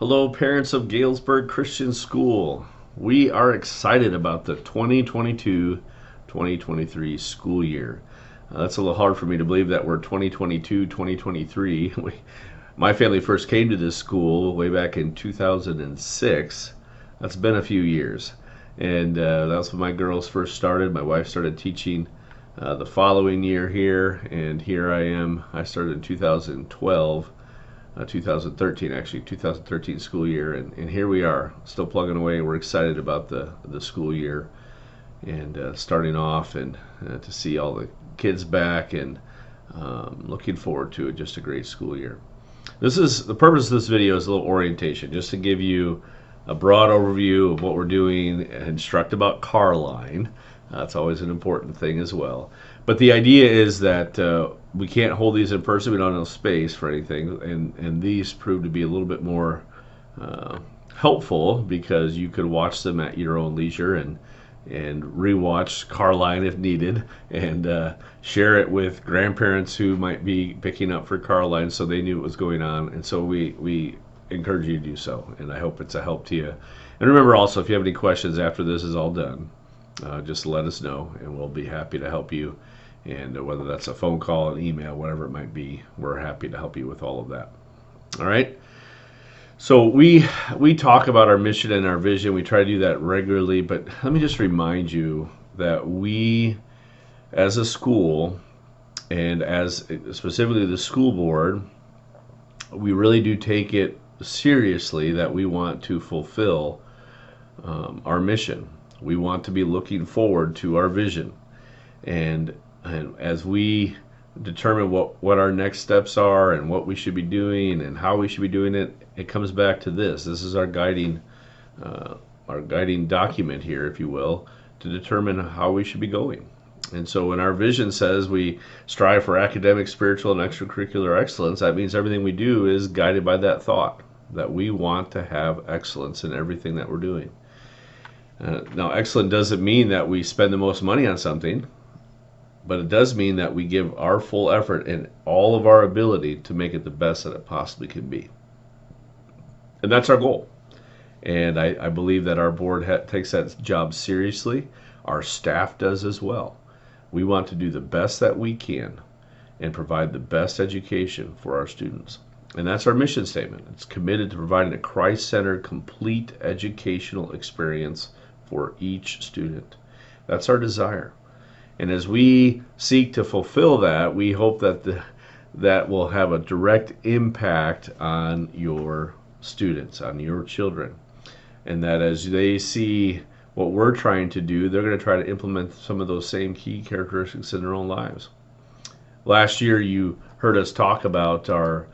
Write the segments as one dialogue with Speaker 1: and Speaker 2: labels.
Speaker 1: Hello, parents of Galesburg Christian School. We are excited about the 2022-2023 school year. That's a little hard for me to believe that we're 2022-2023. My family first came to this school way back in 2006. That's been a few years. And that's when my girls first started. My wife started teaching the following year here, and here I am. I started in 2012. 2013 actually 2013 school year, and here we are still plugging away. We're excited about the school year and starting off, and to see all the kids back, and looking forward to it. Just a great school year. This is the purpose of this video, is a little orientation, just to give you a broad overview of what we're doing, and instruct about Carline. That's always an important thing as well. But the idea is that we can't hold these in person. We don't have space for anything. And these prove to be a little bit more helpful, because you could watch them at your own leisure, and rewatch Carline if needed, and share it with grandparents who might be picking up for Carline, so they knew what was going on. And so we encourage you to do so, and I hope it's a help to you. And remember also, if you have any questions after this is all done, just let us know, and we'll be happy to help you. And whether that's a phone call, an email, whatever it might be, we're happy to help you with all of that. All right. So we talk about our mission and our vision. We try to do that regularly, but let me just remind you that we, as a school, and as specifically the school board, we really do take it seriously that we want to fulfill our mission. We want to be looking forward to our vision, and as we determine what our next steps are, and what we should be doing, and how we should be doing it, it comes back to this. This is our guiding document here, if you will, to determine how we should be going. And so when our vision says we strive for academic, spiritual, and extracurricular excellence, that means everything we do is guided by that thought, that we want to have excellence in everything that we're doing. Now, excellent doesn't mean that we spend the most money on something, but it does mean that we give our full effort and all of our ability to make it the best that it possibly can be. And that's our goal. And I believe that our board takes that job seriously. Our staff does as well. We want to do the best that we can and provide the best education for our students. And that's our mission statement. It's committed to providing a Christ-centered, complete educational experience for each student. That's our desire. And as we seek to fulfill that, we hope that that will have a direct impact on your students, on your children. And that as they see what we're trying to do, they're going to try to implement some of those same key characteristics in their own lives. Last year, you heard us talk about our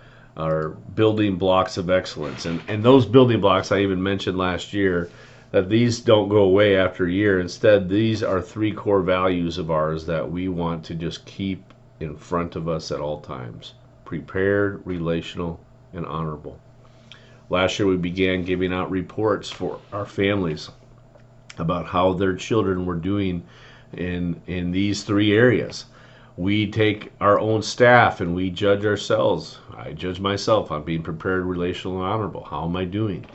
Speaker 1: building blocks of excellence. And those building blocks, I even mentioned last year, that these don't go away after a year. Instead, these are 3 core values of ours that we want to just keep in front of us at all times: prepared, relational, and honorable. Last year, we began giving out reports for our families about how their children were doing in these 3 areas. We take our own staff and we judge ourselves. I judge myself on being prepared, relational, and honorable. How am I doing?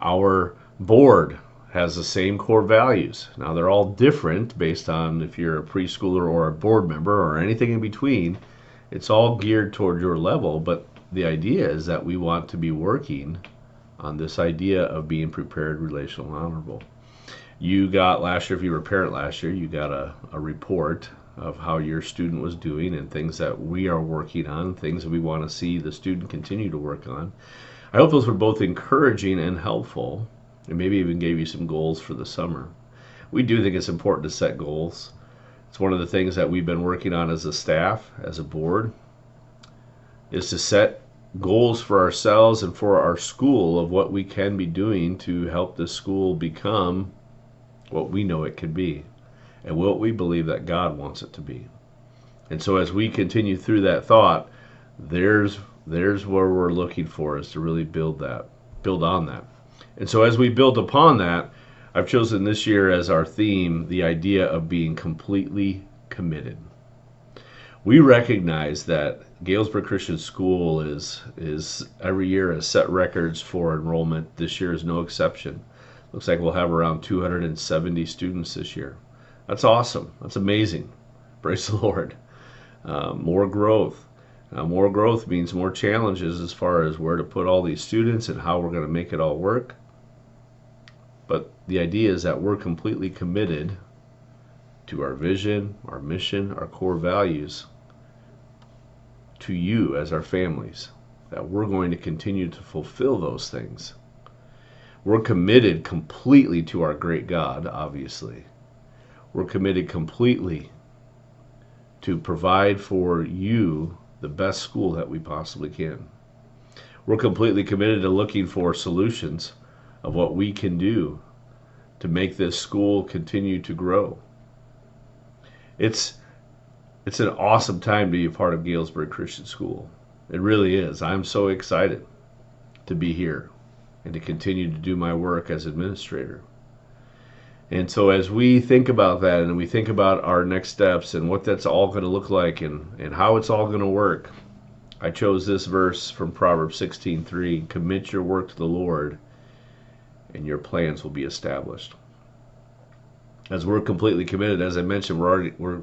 Speaker 1: Our board has the same core values. Now, they're all different based on if you're a preschooler or a board member or anything in between. It's all geared toward your level, but the idea is that we want to be working on this idea of being prepared, relational, and honorable. You got last year, if you were a parent last year, you got a report of how your student was doing, and things that we are working on, things that we want to see the student continue to work on. I hope those were both encouraging and helpful, and maybe even gave you some goals for the summer. We do think it's important to set goals. It's one of the things that we've been working on as a staff, as a board, is to set goals for ourselves and for our school of what we can be doing to help this school become what we know it can be, and what we believe that God wants it to be. And so as we continue through that thought, there's where we're looking for, is to really build on that. And so as we build upon that, I've chosen this year as our theme the idea of being completely committed. We recognize that Galesburg Christian School is every year has set records for enrollment. This year is no exception. Looks like we'll have around 270 students this year. That's awesome. That's amazing. Praise the Lord. More growth. More growth means more challenges as far as where to put all these students and how we're going to make it all work. But the idea is that we're completely committed to our vision, our mission, our core values, to you as our families, that we're going to continue to fulfill those things. We're committed completely to our great God, obviously. We're committed completely to provide for you the best school that we possibly can. We're completely committed to looking for solutions of what we can do to make this school continue to grow. It's an awesome time to be a part of Galesburg Christian School. It really is. I'm so excited to be here and to continue to do my work as administrator. And so as we think about that and we think about our next steps and what that's all going to look like and how it's all going to work, I chose this verse from Proverbs 16:3, commit your work to the Lord and your plans will be established. As we're completely committed, as I mentioned, we're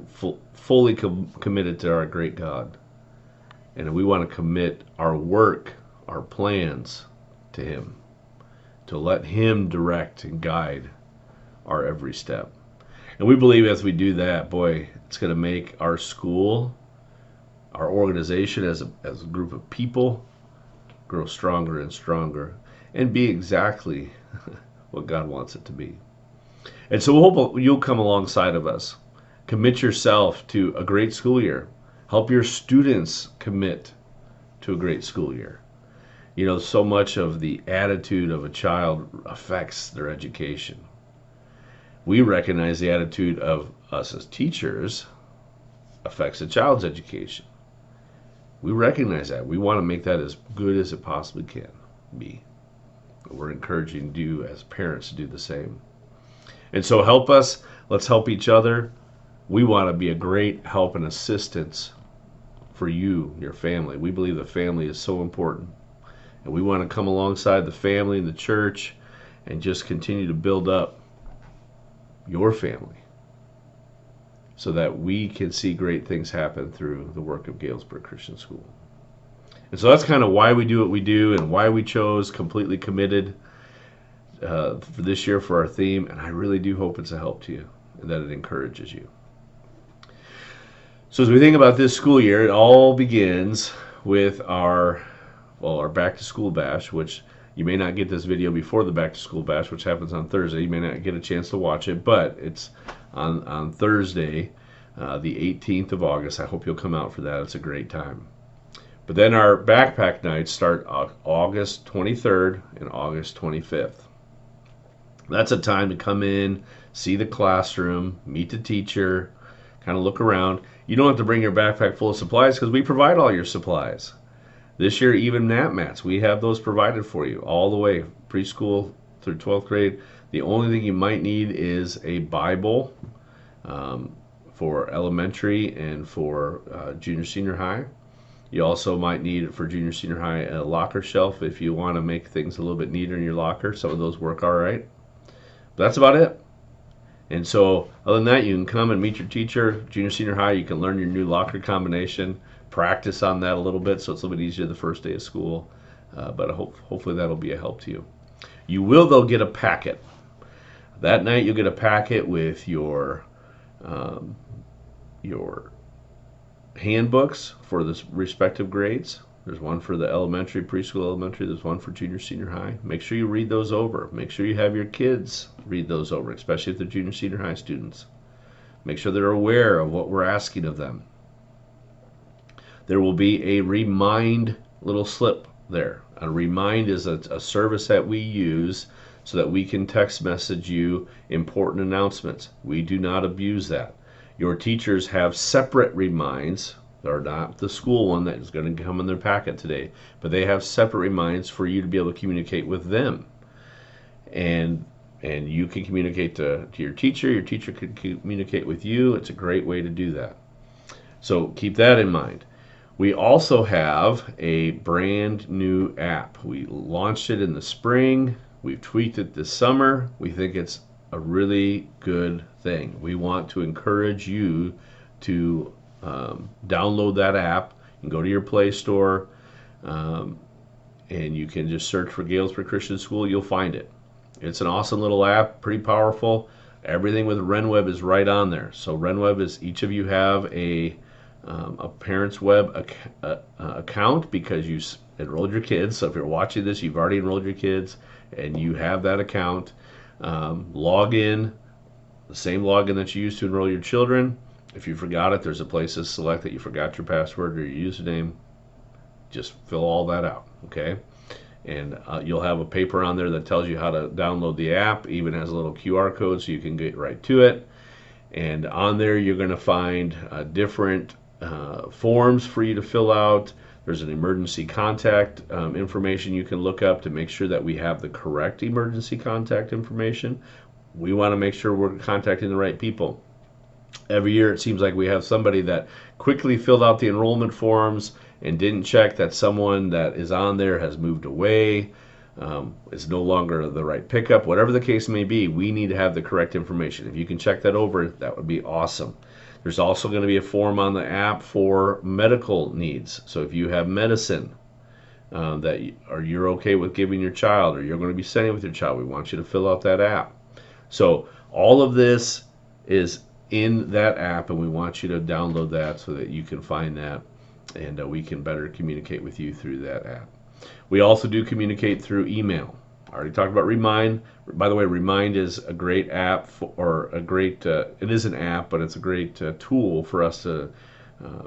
Speaker 1: fully committed to our great God. And we want to commit our work, our plans to Him, to let Him direct and guide our every step. And we believe as we do that, boy, it's going to make our school, our organization as a group of people, grow stronger and stronger and be exactly what God wants it to be. And so we hope you'll come alongside of us. Commit yourself to a great school year. Help your students commit to a great school year. You know, so much of the attitude of a child affects their education. We recognize the attitude of us as teachers affects a child's education. We recognize that. We want to make that as good as it possibly can be. We're encouraging you as parents to do the same. And so help us. Let's help each other. We want to be a great help and assistance for you, your family. We believe the family is so important. And we want to come alongside the family and the church and just continue to build up your family so that we can see great things happen through the work of Galesburg Christian School. And so that's kind of why we do what we do and why we chose completely committed for this year for our theme. And I really do hope it's a help to you and that it encourages you. So as we think about this school year, it all begins with our back to school bash, which you may not get this video before the back to school bash, which happens on Thursday. You may not get a chance to watch it, but it's on Thursday, the 18th of August. I hope you'll come out for that. It's a great time. But then our backpack nights start August 23rd and August 25th. That's a time to come in, see the classroom, meet the teacher, kind of look around. You don't have to bring your backpack full of supplies because we provide all your supplies. This year, even nap mats, we have those provided for you all the way, preschool through 12th grade. The only thing you might need is a Bible for elementary and for junior, senior high. You also might need, for junior, senior high, a locker shelf if you want to make things a little bit neater in your locker. Some of those work all right. But that's about it. And so, other than that, you can come and meet your teacher. Junior, senior high, you can learn your new locker combination, practice on that a little bit so it's a little bit easier the first day of school. But hopefully that'll be a help to you. You will, though, get a packet. That night, you'll get a packet with your handbooks for the respective grades. There's one for the elementary, preschool, elementary. There's one for junior, senior high. Make sure you read those over. Make sure you have your kids read those over, especially if they're junior, senior high students. Make sure they're aware of what we're asking of them. There will be a remind little slip there. A remind is a service that we use so that we can text message you important announcements. We do not abuse that. Your teachers have separate reminds. They're not the school one that is going to come in their packet today, but they have separate reminds for you to be able to communicate with them. And you can communicate to your teacher can communicate with you. It's a great way to do that. So keep that in mind. We also have a brand new app. We launched it in the spring. We've tweaked it this summer. We think it's a really good thing. We want to encourage you to download that app and go to your Play Store, um, and you can just search for Galesburg Christian School. You'll find it. It's an awesome little app, pretty powerful. Everything with RenWeb is right on there. So RenWeb is each of you have a parent's web account because you enrolled your kids. So if you're watching this, you've already enrolled your kids and you have that account. Log in, the same login that you used to enroll your children. If you forgot it, there's a place to select that you forgot your password or your username. Just fill all that out, okay? And you'll have a paper on there that tells you how to download the app. Even has a little QR code so you can get right to it. And on there, you're going to find different forms for you to fill out. There's an emergency contact information you can look up to make sure that we have the correct emergency contact information. We want to make sure we're contacting the right people. Every year it seems like we have somebody that quickly filled out the enrollment forms and didn't check that someone that is on there has moved away, is no longer the right pickup. Whatever the case may be, we need to have the correct information. If you can check that over, that would be awesome. There's also going to be a form on the app for medical needs. So if you have medicine or you're okay with giving your child, or you're going to be sending with your child, we want you to fill out that app. So all of this is in that app, and we want you to download that so that you can find that, and we can better communicate with you through that app. We also do communicate through email. I already talked about Remind. By the way, Remind is a great app it is an app, but it's a great tool for us to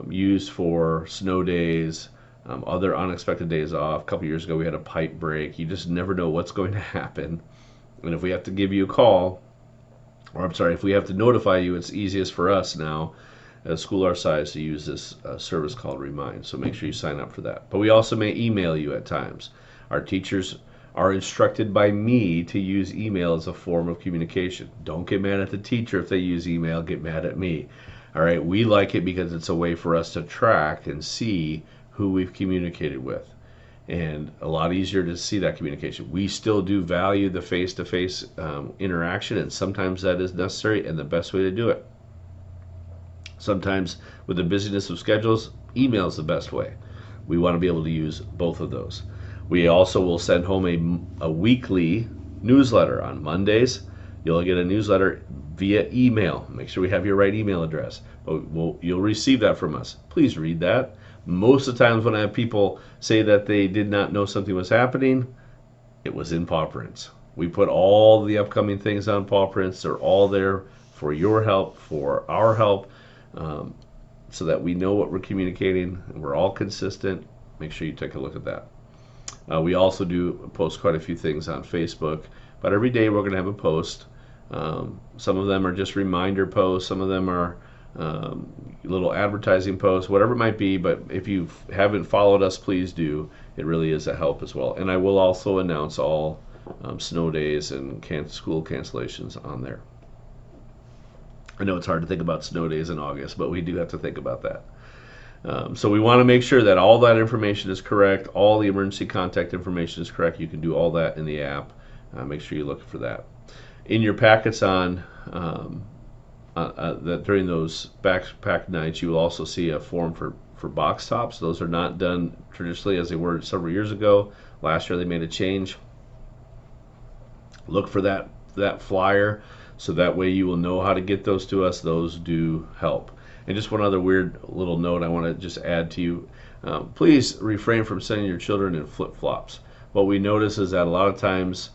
Speaker 1: use for snow days, other unexpected days off. A couple years ago, we had a pipe break. You just never know what's going to happen. And if we have to give you a call, if we have to notify you, it's easiest for us now at a school our size to use this service called Remind. So make sure you sign up for that. But we also may email you at times. Our teachers are instructed by me to use email as a form of communication. Don't get mad at the teacher if they use email, get mad at me. All right, we like it because it's a way for us to track and see who we've communicated with. And a lot easier to see that communication. We still do value the face-to-face interaction, and sometimes that is necessary and the best way to do it. Sometimes with the busyness of schedules, email is the best way. We want to be able to use both of those. We also will send home a weekly newsletter on Mondays. You'll get a newsletter via email. Make sure we have your right email address. But you'll receive that from us. Please read that. Most of the times when I have people say that they did not know something was happening, it was in paw prints. We put all the upcoming things on paw prints. They're all there for your help, for our help, so that we know what we're communicating and we're all consistent. Make sure you take a look at that. We also do post quite a few things on Facebook, but every day we're going to have a post. Some of them are just reminder posts, some of them are little advertising posts, whatever it might be. But if you haven't followed us, please do. It really is a help as well. And I will also announce all snow days and school cancellations on there. I know it's hard to think about snow days in August, but we do have to think about that. So we want to make sure that all that information is correct, all the emergency contact information is correct. You can do all that in the app. Make sure you look for that. In your packets on that during those backpack nights, you will also see a form for box tops. Those are not done traditionally as they were several years ago. Last year they made a change. Look for that flyer, so that way you will know how to get those to us. Those do help. And just one other weird little note I want to just add to you. Please refrain from sending your children in flip-flops. What we notice is that a lot of times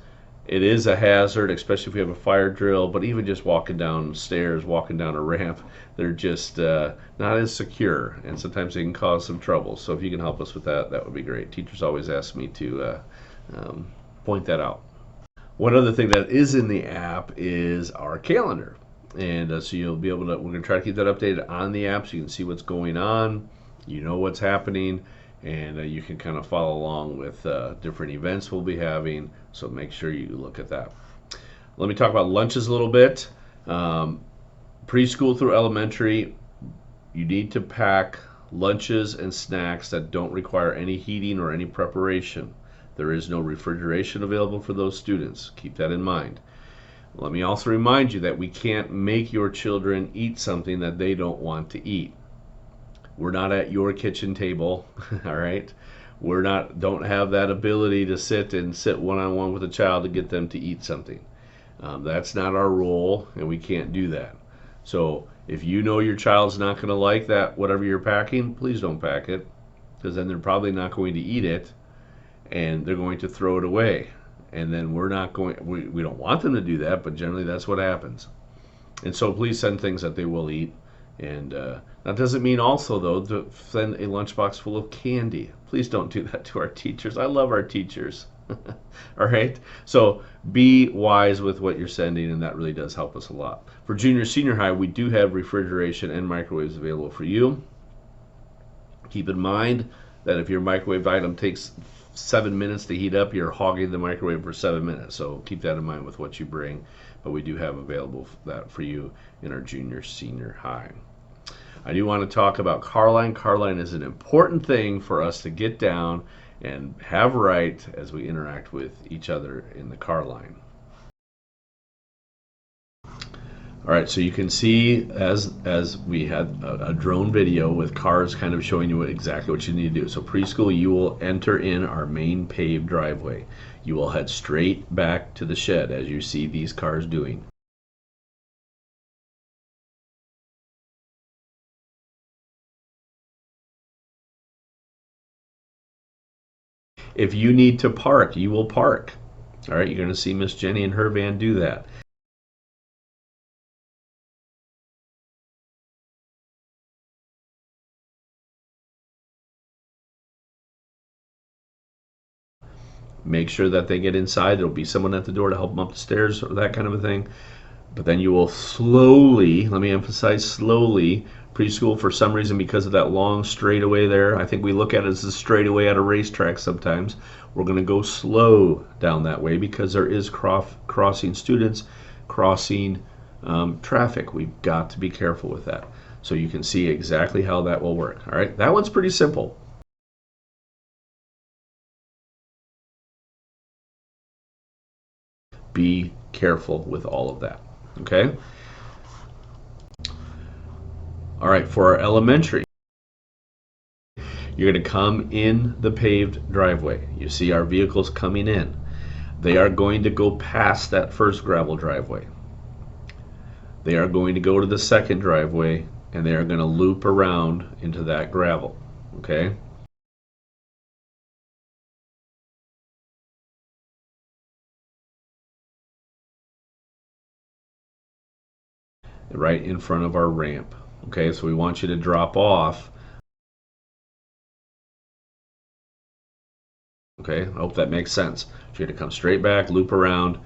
Speaker 1: it is a hazard, especially if we have a fire drill, but even just walking down stairs, walking down a ramp, they're just not as secure, and sometimes they can cause some trouble. So if you can help us with that, that would be great. Teachers always ask me to point that out. One other thing that is in the app is our calendar. And so you'll be able to, we're going to try to keep that updated on the app so you can see what's going on, you know what's happening, and you can kind of follow along with different events we'll be having. So make sure you look at that. Let me talk about lunches a little bit. Preschool through elementary, You need to pack lunches and snacks that don't require any heating or any preparation. There is no refrigeration available for those students. Keep that in mind. Let me also remind you that we can't make your children eat something that they don't want to eat. We're not at your kitchen table, all right? Don't have that ability to sit one-on-one with a child to get them to eat something. That's not our role, and we can't do that. So if you know your child's not going to like that, whatever you're packing, please don't pack it, because then they're probably not going to eat it, and they're going to throw it away. And then we don't want them to do that, but generally that's what happens. And so please send things that they will eat. And that doesn't mean also, though, to send a lunchbox full of candy. Please don't do that to our teachers. I love our teachers. All right? So be wise with what you're sending, and that really does help us a lot. For junior, senior high, we do have refrigeration and microwaves available for you. Keep in mind that if your microwave item takes 7 minutes to heat up, you're hogging the microwave for 7 minutes. So keep that in mind with what you bring. But we do have available that for you in our junior, senior high. I do want to talk about car line. Car line is an important thing for us to get down and have right as we interact with each other in the car line. All right, so you can see as we had a drone video with cars kind of showing you exactly what you need to do. So preschool, you will enter in our main paved driveway. You will head straight back to the shed as you see these cars doing. If you need to park, you will park. All right, you're going to see Miss Jenny and her van do that. Make sure that they get inside. There'll be someone at the door to help them up the stairs or that kind of a thing. But then you will slowly, let me emphasize slowly, preschool for some reason because of that long straightaway there. I think we look at it as a straightaway at a racetrack sometimes. We're going to go slow down that way because there is crossing students, crossing traffic. We've got to be careful with that. So you can see exactly how that will work. All right, that one's pretty simple. Be careful with all of that. Okay? All right, for our elementary, you're going to come in the paved driveway. You see our vehicles coming in. They are going to go past that first gravel driveway. They are going to go to the second driveway, and they are going to loop around into that gravel. Okay? Right in front of our ramp. Okay, so we want you to drop off. Okay, I hope that makes sense. You're going to come straight back, loop around,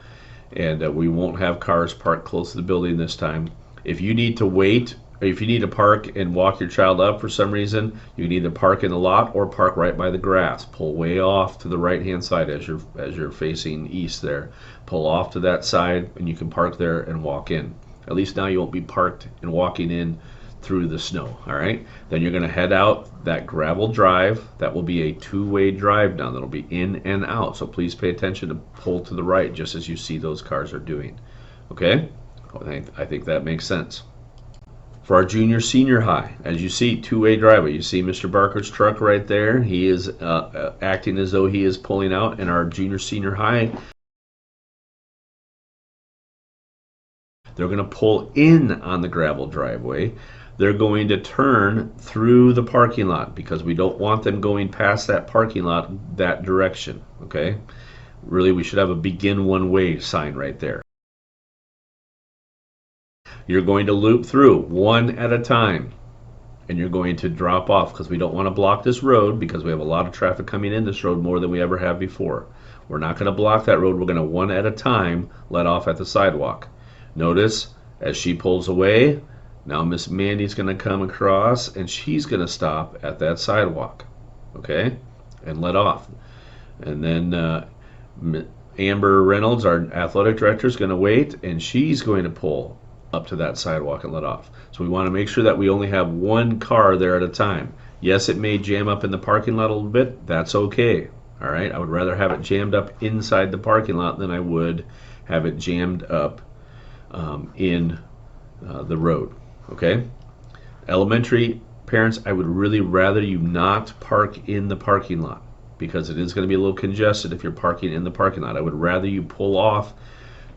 Speaker 1: and we won't have cars parked close to the building this time. If you need to wait, or if you need to park and walk your child up for some reason, you can either park in the lot or park right by the grass. Pull way off to the right-hand side as you're facing east there. Pull off to that side, and you can park there and walk in. At least now you won't be parked and walking in through the snow. All right, then you're going to head out that gravel drive. That will be a two-way drive now. That'll be in and out, so please pay attention to pull to the right just as you see those cars are doing. Okay, I think that makes sense. For our junior senior high, as you see, two-way driveway. You see Mr. Barker's truck right there. He is acting as though he is pulling out. In our junior senior high, they're going to pull in on the gravel driveway. They're going to turn through the parking lot because we don't want them going past that parking lot that direction. Okay? Really, we should have a begin one way sign right there. You're going to loop through one at a time, and you're going to drop off because we don't want to block this road because we have a lot of traffic coming in this road, more than we ever have before. We're not going to block that road. We're going to one at a time let off at the sidewalk. Notice as she pulls away, now Miss Mandy's going to come across and she's going to stop at that sidewalk, okay, and let off. And then Amber Reynolds, our athletic director, is going to wait, and she's going to pull up to that sidewalk and let off. So we want to make sure that we only have one car there at a time. Yes, it may jam up in the parking lot a little bit. That's okay. All right. I would rather have it jammed up inside the parking lot than I would have it jammed up in the road. Okay. Elementary parents, I would really rather you not park in the parking lot because it is going to be a little congested if you're parking in the parking lot. I would rather you pull off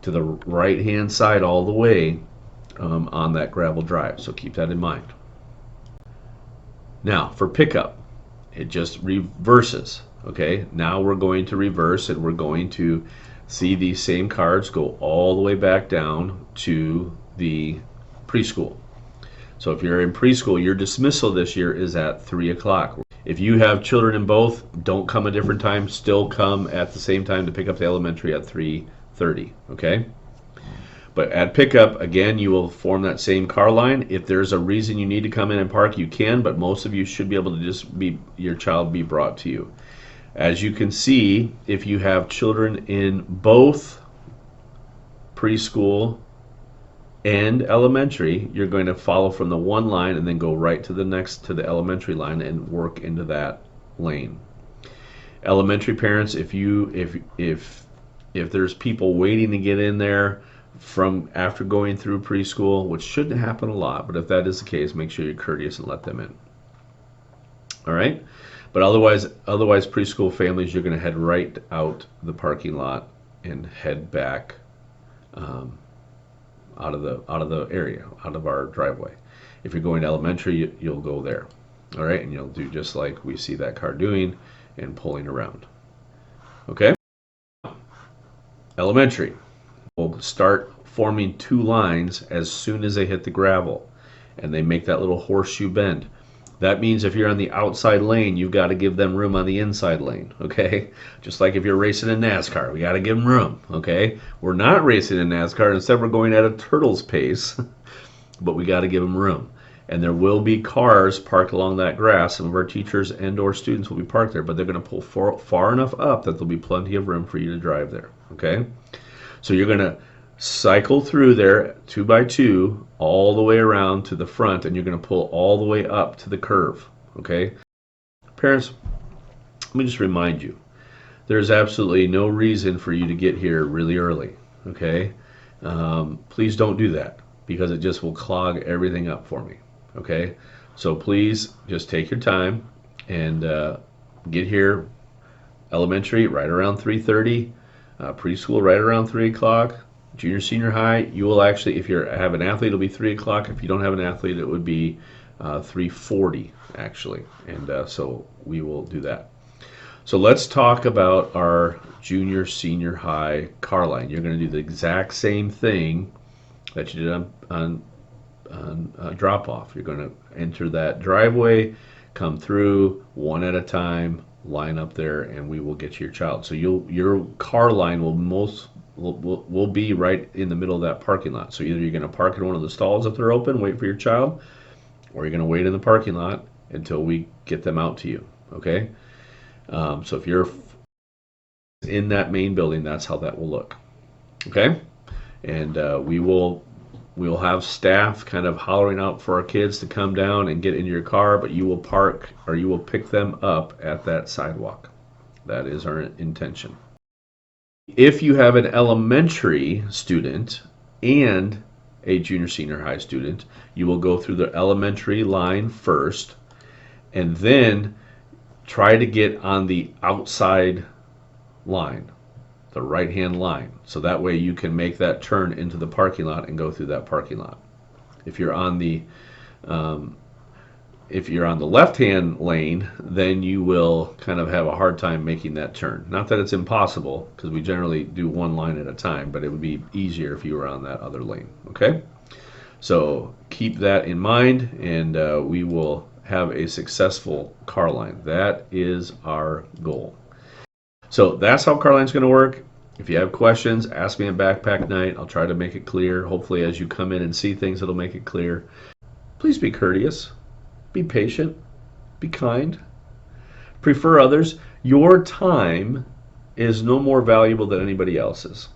Speaker 1: to the right hand side all the way on that gravel drive. So keep that in mind. Now for pickup, it just reverses. Okay, now we're going to reverse and we're going to see these same cards go all the way back down to the preschool. So if you're in preschool, your dismissal this year is at 3 o'clock. If you have children in both, don't come a different time. Still come at the same time to pick up the elementary at 3:30. Okay? But at pickup, again, you will form that same car line. If there's a reason you need to come in and park, you can, but most of you should be able to just be your child be brought to you. As you can see, if you have children in both preschool and elementary, you're going to follow from the one line and then go right to the next to the elementary line and work into that lane. Elementary parents, if there's people waiting to get in there from after going through preschool, which shouldn't happen a lot, but if that is the case, make sure you're courteous and let them in. All right? But otherwise preschool families, you're going to head right out the parking lot and head back out of the area, out of our driveway. If you're going to elementary, you'll go there. All right? And you'll do just like we see that car doing and pulling around. Okay? Elementary will start forming two lines as soon as they hit the gravel and they make that little horseshoe bend. That means if you're on the outside lane, you've got to give them room on the inside lane, okay? Just like if you're racing in NASCAR, we got to give them room, okay? We're not racing in NASCAR. Instead, we're going at a turtle's pace, but we got to give them room. And there will be cars parked along that grass. Some of our teachers and or students will be parked there, but they're going to pull far enough up that there'll be plenty of room for you to drive there, okay? So you're going to cycle through there 2 by 2 all the way around to the front, and you're going to pull all the way up to the curve. Okay, parents, let me just remind you, there's absolutely no reason for you to get here really early. Okay, please don't do that because it just will clog everything up for me. Okay, so please just take your time and get here. Elementary right around 3:30, preschool right around 3 o'clock. Junior, senior high, you will actually, if you have an athlete, it'll be 3 o'clock. If you don't have an athlete, it would be 3:40 actually. And so we will do that. So let's talk about our junior, senior high car line. You're going to do the exact same thing that you did on drop off. You're going to enter that driveway, come through one at a time, line up there, and we will get you your child. So your car line will be right in the middle of that parking lot. So either you're going to park in one of the stalls if they're open, wait for your child, or you're going to wait in the parking lot until we get them out to you. Okay? So if you're in that main building, that's how that will look. Okay? And we'll have staff kind of hollering out for our kids to come down and get into your car, but you will park or you will pick them up at that sidewalk. That is our intention. If you have an elementary student and a junior senior high student, you will go through the elementary line first and then try to get on the outside line, the right hand line, so that way you can make that turn into the parking lot and go through that parking lot. If you're on the left hand lane, then you will kind of have a hard time making that turn. Not that it's impossible, because we generally do one line at a time, but it would be easier if you were on that other lane. Okay, so keep that in mind, and we will have a successful car line. That is our goal. So that's how car line's going to work. If you have questions, ask me at backpack night. I'll try to make it clear. Hopefully as you come in and see things, it'll make it clear. Please be courteous, be patient, be kind, prefer others. Your time is no more valuable than anybody else's.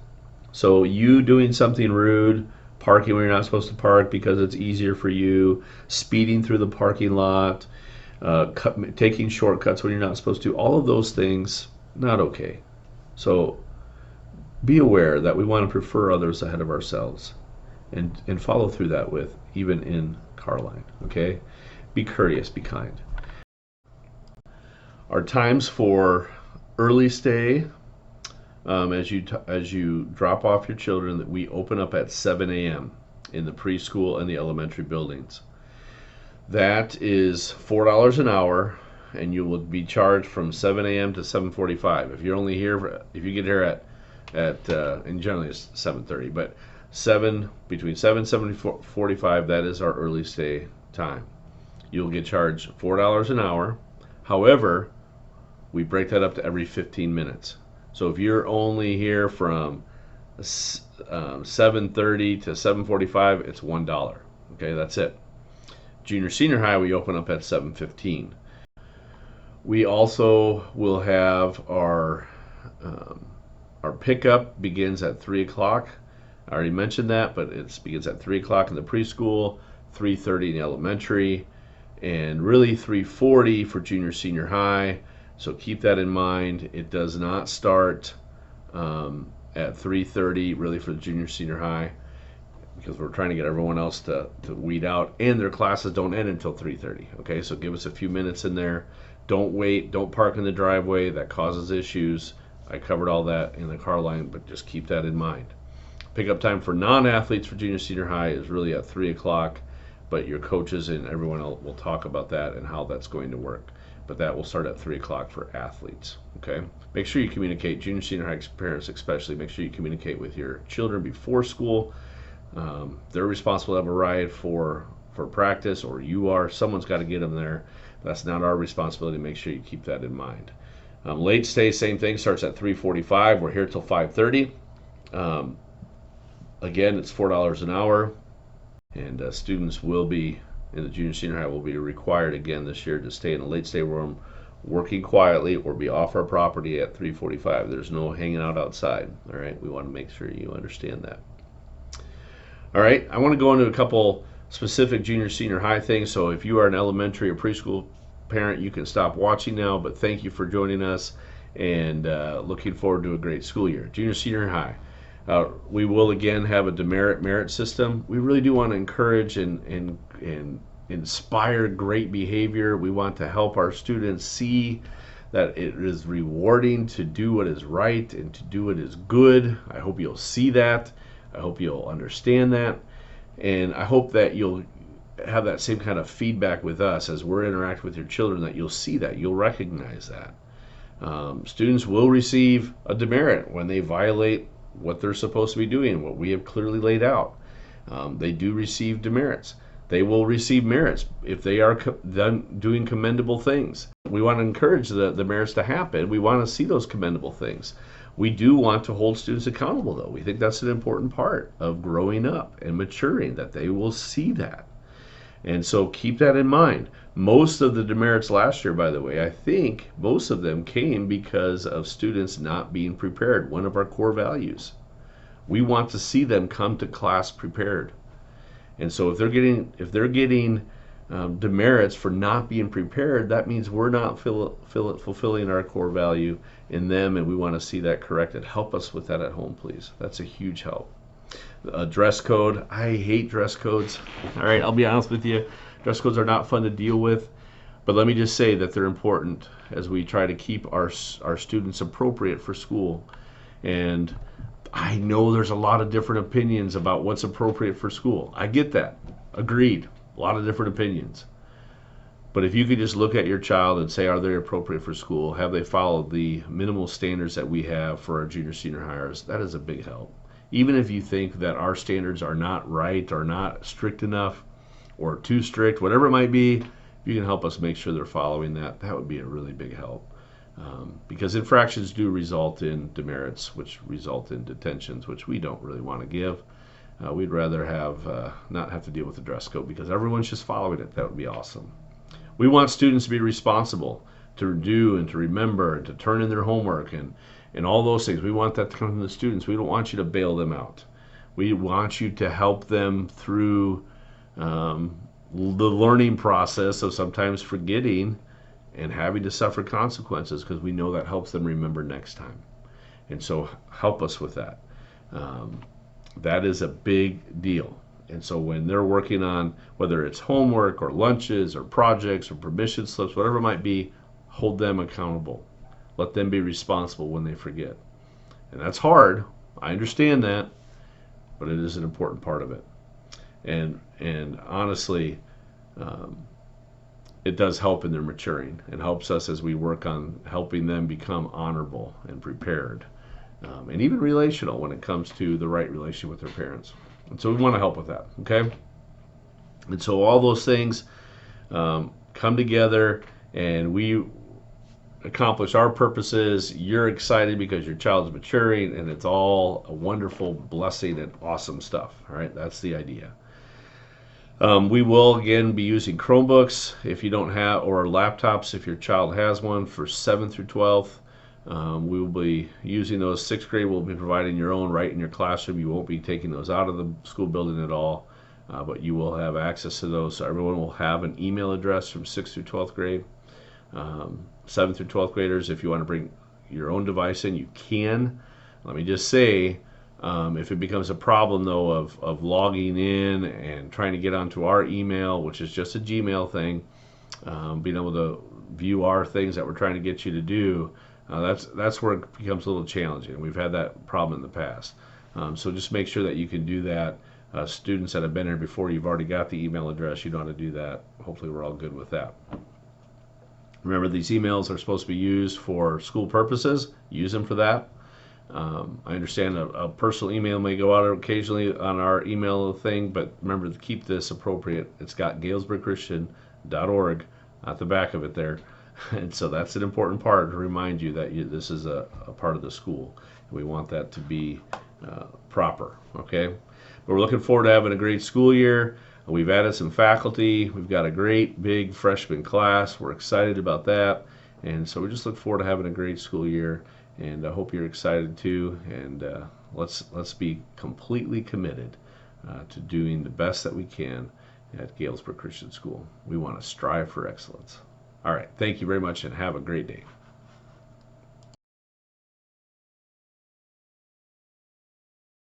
Speaker 1: So you doing something rude, parking where you're not supposed to park because it's easier for you, speeding through the parking lot, taking shortcuts when you're not supposed to. All of those things, not okay. So be aware that we want to prefer others ahead of ourselves, and follow through that with even in car line. Okay, be courteous, be kind. Our times for early stay, as you drop off your children, that we open up at 7 a.m. in the preschool and the elementary buildings. That is $4 an hour, and you will be charged from 7 a.m. to 7:45. If you're only here, if you get here at and generally it's 7:30, but between 7 and 7:45, that is our early stay time. You'll get charged $4 an hour. However, we break that up to every 15 minutes. So if you're only here from 7:30 to 7:45, it's $1. Okay, that's it. Junior senior high, we open up at 7:15. We also will have our pickup begins at 3 o'clock. I already mentioned that, but it begins at 3 o'clock in the preschool, 3:30 in the elementary, and really 3:40 for junior senior high. So keep that in mind. It does not start at 3:30 really for the junior senior high, because we're trying to get everyone else to weed out, and their classes don't end until 3:30. Okay, so give us a few minutes in there. Don't wait. Don't park in the driveway. That causes issues. I covered all that in the car line, but just keep that in mind. Pickup time for non-athletes for junior senior high is really at 3 o'clock, but your coaches and everyone else will talk about that and how that's going to work. But that will start at 3 o'clock for athletes. Okay, make sure you communicate, junior senior high parents especially, make sure you communicate with your children before school. They're responsible to have a ride for practice, or you are. Someone's got to get them there. That's not our responsibility. Make sure you keep that in mind. Late stay, same thing, starts at 3:45. We're here till 5:30. Again, it's $4 an hour, and students will be in the junior senior high will be required again this year to stay in the late stay room, working quietly, or be off our property at 3:45. There's no hanging out outside. All right, we want to make sure you understand that. All right, I want to go into a couple specific junior senior high things. So if you are an elementary or preschool parent, you can stop watching now, but thank you for joining us, and looking forward to a great school year. Junior senior high, we will again have a demerit merit system. We really do want to encourage and inspire great behavior. We want to help our students see that it is rewarding to do what is right and to do what is good. I hope you'll see that. I hope you'll understand that, and I hope that you'll have that same kind of feedback with us as we're interacting with your children, that you'll see that, you'll recognize that. Students will receive a demerit when they violate what they're supposed to be doing, what we have clearly laid out. They do receive demerits. They will receive merits if they are doing commendable things. We want to encourage the merits to happen. We want to see those commendable things. We do want to hold students accountable, though. We think that's an important part of growing up and maturing, that they will see that. And so keep that in mind. Most of the demerits last year, by the way, I think most of them came because of students not being prepared, one of our core values. We want to see them come to class prepared. And so if they're getting demerits for not being prepared, that means we're not fulfilling our core value in them, and we want to see that corrected. Help us with that at home, please. That's a huge help. Dress code. I hate dress codes. All right, I'll be honest with you. Dress codes are not fun to deal with, but let me just say that they're important as we try to keep our students appropriate for school. And I know there's a lot of different opinions about what's appropriate for school. I get that. Agreed. A lot of different opinions. But if you could just look at your child and say, are they appropriate for school? Have they followed the minimal standards that we have for our junior senior hires? That is a big help. Even if you think that our standards are not right or not strict enough or too strict, whatever it might be, if you can help us make sure they're following that, that would be a really big help. Because infractions do result in demerits, which result in detentions, which we don't really want to give. We'd rather not have to deal with the dress code because everyone's just following it. That would be awesome. We want students to be responsible, to do and to remember and to turn in their homework and all those things. We want that to come from the students. We don't want you to bail them out. We want you to help them through the learning process of sometimes forgetting and having to suffer consequences, because we know that helps them remember next time. And so help us with that. Um, that is a big deal. And so when they're working on whether it's homework or lunches or projects or permission slips, whatever it might be, hold them accountable. Let them be responsible when they forget. And that's hard. I understand that, but it is an important part of it. And honestly, um, it does help in their maturing. It helps us as we work on helping them become honorable and prepared, and even relational when it comes to the right relation with their parents. And so we want to help with that, okay? And so all those things come together, and we accomplish our purposes. You're excited because your child's maturing, and it's all a wonderful blessing and awesome stuff. All right, that's the idea. We will again be using Chromebooks if you don't have, or laptops if your child has one, for 7th through 12th. We will be using those. 6th grade will be providing your own right in your classroom. You won't be taking those out of the school building at all, but you will have access to those. So everyone will have an email address from 6th through 12th grade. 7th through 12th graders, if you want to bring your own device in, you can. Let me just say, if it becomes a problem, though, of logging in and trying to get onto our email, which is just a Gmail thing, being able to view our things that we're trying to get you to do, that's where it becomes a little challenging. We've had that problem in the past. So just make sure that you can do that. Students that have been here before, you've already got the email address. You know how to do that. Hopefully we're all good with that. Remember, these emails are supposed to be used for school purposes. Use them for that. I understand a personal email may go out occasionally on our email thing, but remember to keep this appropriate. It's got GalesburgChristian.org at the back of it there. And so that's an important part to remind you that this is a part of the school. We want that to be proper, okay? But we're looking forward to having a great school year. We've added some faculty. We've got a great big freshman class. We're excited about that. And so we just look forward to having a great school year. And I hope you're excited too. And let's be completely committed to doing the best that we can at Galesburg Christian School. We want to strive for excellence. All right. Thank you very much and have a great day.